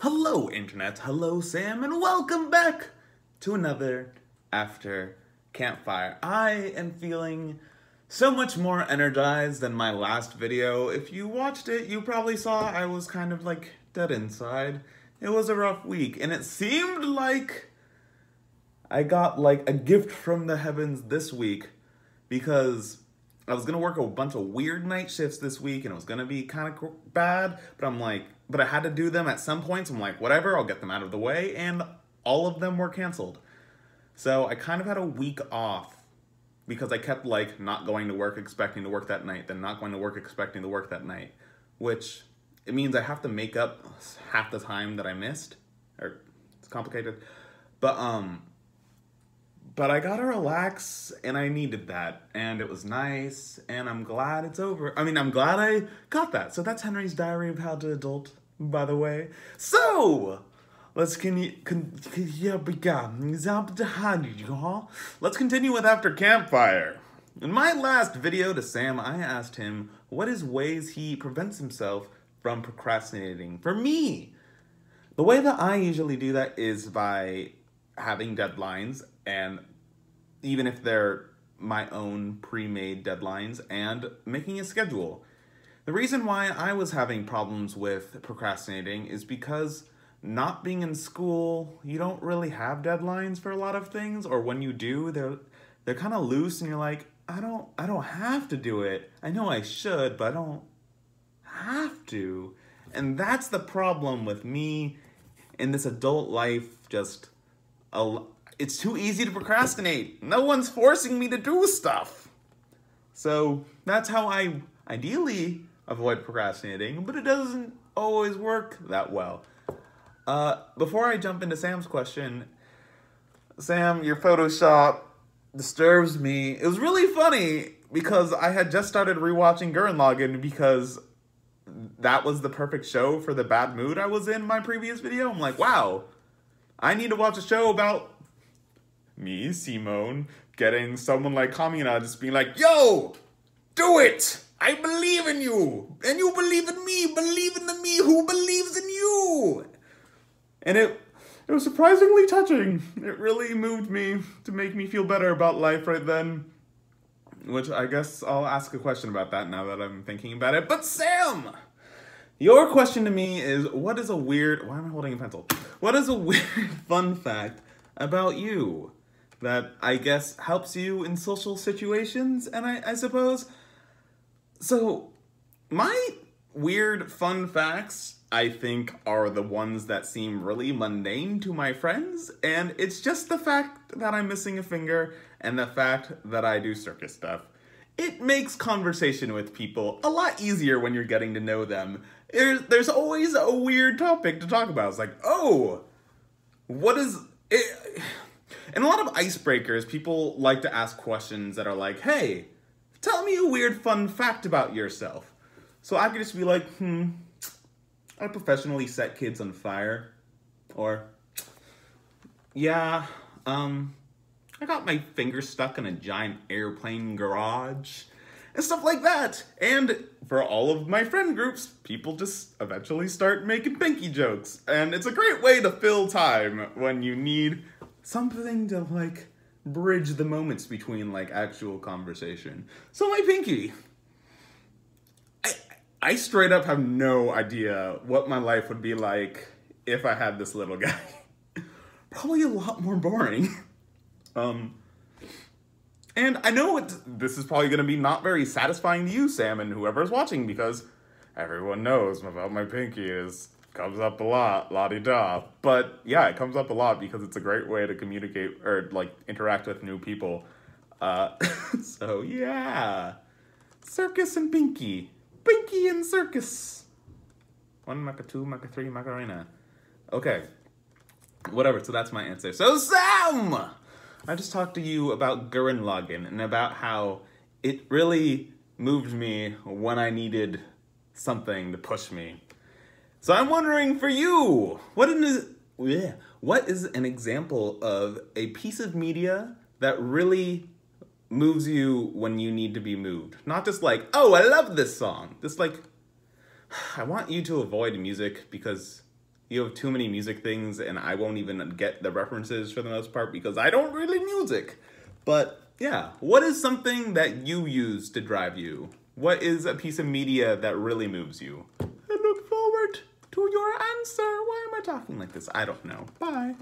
Hello internet, hello Sam, and welcome back to another After Campfire. I am feeling so much more energized than my last video. If you watched it, you probably saw I was kind of like dead inside. It was a rough week, and it seemed like I got like a gift from the heavens this week because I was gonna work a bunch of weird night shifts this week and it was gonna be kind of bad, but I had to do them at some point, so I'm like, whatever, I'll get them out of the way, and all of them were canceled. So I kind of had a week off because I kept like not going to work expecting to work that night, then not going to work expecting to work that night, which it means I have to make up half the time that I missed, or it's complicated, but I gotta relax, and I needed that, and it was nice, and I'm glad it's over. I mean, I'm glad I got that. So that's Henry's Diary of How to Adult, by the way. So, let's continue with After Campfire. In my last video to Sam, I asked him what is ways he prevents himself from procrastinating. For me, the way that I usually do that is by having deadlines, and even if they're my own pre-made deadlines, and making a schedule. The reason why I was having problems with procrastinating is because not being in school, you don't really have deadlines for a lot of things, or when you do, they're kind of loose, and you're like, I don't have to do it. I know I should, but I don't have to. And that's the problem with me in this adult life. It's too easy to procrastinate. No one's forcing me to do stuff. So that's how I ideally avoid procrastinating, but it doesn't always work that well. Before I jump into Sam's question, Sam, your Photoshop disturbs me. It was really funny because I had just started rewatching Gurren Lagann because that was the perfect show for the bad mood I was in my previous video. I'm like, wow, I need to watch a show about me, Simone, getting someone like Kamina just being like, yo, do it! I believe in you! And you believe in me! Believe in the me who believes in you! And it was surprisingly touching. It really moved me to make me feel better about life right then. Which I guess I'll ask a question about that now that I'm thinking about it. But Sam! Your question to me is, why am I holding a pencil? What is a weird fun fact about you that I guess helps you in social situations? And I suppose, so my weird fun facts, I think, are the ones that seem really mundane to my friends, and it's just the fact that I'm missing a finger and the fact that I do circus stuff. It makes conversation with people a lot easier when you're getting to know them. There's always a weird topic to talk about. It's like, oh, what is it? In a lot of icebreakers, people like to ask questions that are like, hey, tell me a weird fun fact about yourself. So I could just be like, I professionally set kids on fire. Or, yeah, I got my finger stuck in a giant airplane garage. And stuff like that. And for all of my friend groups, people just eventually start making pinky jokes. And it's a great way to fill time when you need something to like bridge the moments between like actual conversation. So my pinky. I straight up have no idea what my life would be like if I had this little guy. Probably a lot more boring. And I know this is probably going to be not very satisfying to you, Sam, and whoever's watching, because everyone knows about my pinky comes up a lot, la-di-da. But yeah, it comes up a lot because it's a great way to communicate or like interact with new people. So yeah, circus and pinky. Pinky and circus. 1 Maca 2 Maca 3 Macarena. Okay, whatever, so that's my answer. So Sam! I just talked to you about Gurren Lagann and about how it really moved me when I needed something to push me. So I'm wondering for you, what is an example of a piece of media that really moves you when you need to be moved? Not just like, oh, I love this song. Just like, I want you to avoid music because you have too many music things, and I won't even get the references for the most part because I don't really music. But yeah, what is something that you use to drive you? What is a piece of media that really moves you? I look forward to your answer. Why am I talking like this? I don't know. Bye.